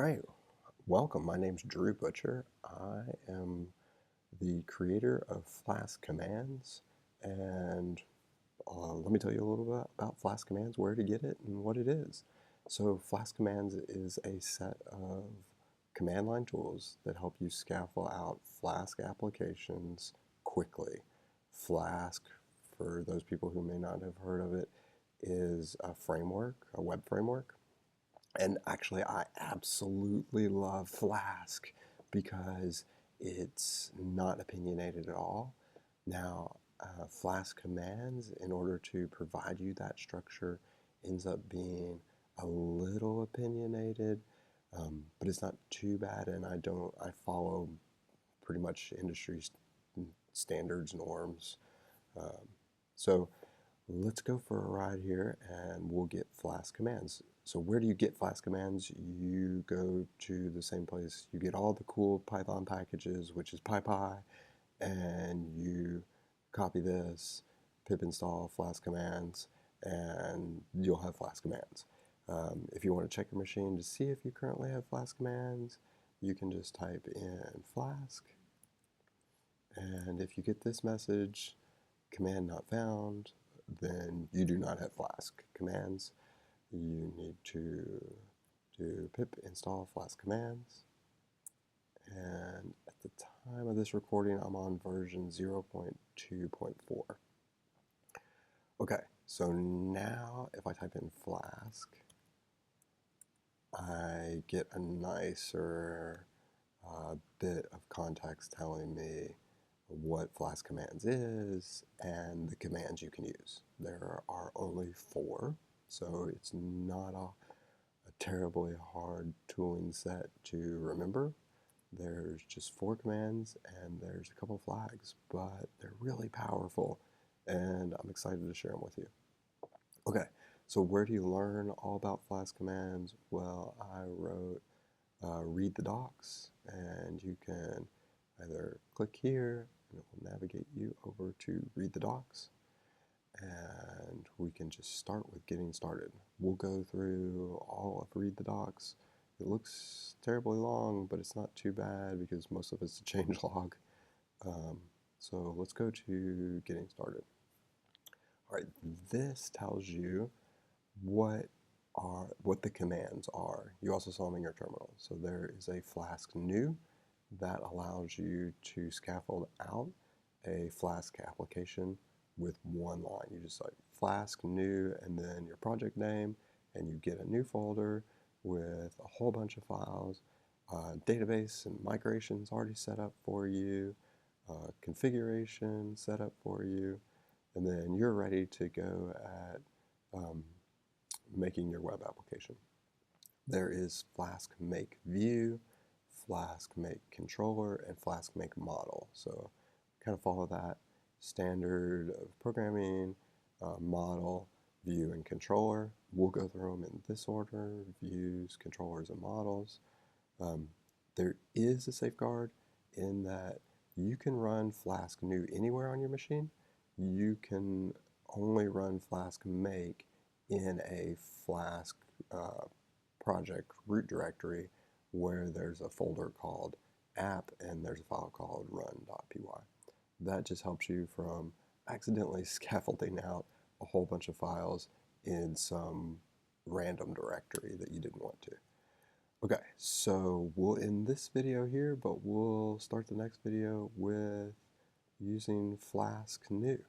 All right, welcome. My name's Drew Butcher. I am the creator of flask-commands, and let me tell you a little bit about flask-commands, where to get it, and what it is. So flask-commands is a set of command line tools that help you scaffold out Flask applications quickly. Flask, for those people who may not have heard of it, is a framework, a web framework. And actually, I absolutely love Flask because it's not opinionated at all. Now, Flask commands, in order to provide you that structure, ends up being a little opinionated, but it's not too bad. And I follow pretty much industry standards, norms. Um, so let's go for a ride here and we'll get Flask commands. So where do you get Flask commands? You go to the same place. You get all the cool Python packages, which is PyPy, and you copy this, pip install Flask commands, and you'll have Flask commands. If you want to check your machine to see if you currently have Flask commands, you can just type in Flask, and if you get this message, command not found, then you do not have Flask commands. You need to do pip install Flask commands. And at the time of this recording, I'm on version 0.2.4. Okay, so now if I type in Flask, I get a nicer bit of context telling me what Flask commands is and the commands you can use. There are only 4, so it's not a terribly hard tooling set to remember. There's just 4 commands and there's a couple flags, but they're really powerful and I'm excited to share them with you. Okay, so where do you learn all about Flask commands? Well, I wrote read the docs, and you can either click here and it will navigate you over to read the docs, and we can just start with getting started. We'll go through all of read the docs. It looks terribly long, but it's not too bad because most of it's a change log. So let's go to getting started. All right, this tells you what the commands are. You also saw them in your terminal. So there is a Flask new that allows you to scaffold out a Flask application with one line. You just like Flask new and then your project name, and you get a new folder with a whole bunch of files, database and migrations already set up for you, configuration set up for you, and then you're ready to go at making your web application. There is Flask make view, Flask make controller, and Flask make model. So kind of follow that standard of programming, model, view, and controller. We'll go through them in this order: views, controllers, and models. There is a safeguard in that you can run Flask new anywhere on your machine. You can only run Flask make in a Flask project root directory where there's a folder called app and there's a file called run.py. That just helps you from accidentally scaffolding out a whole bunch of files in some random directory that you didn't want to. Okay, so we'll end this video here, but we'll start the next video with using Flask new.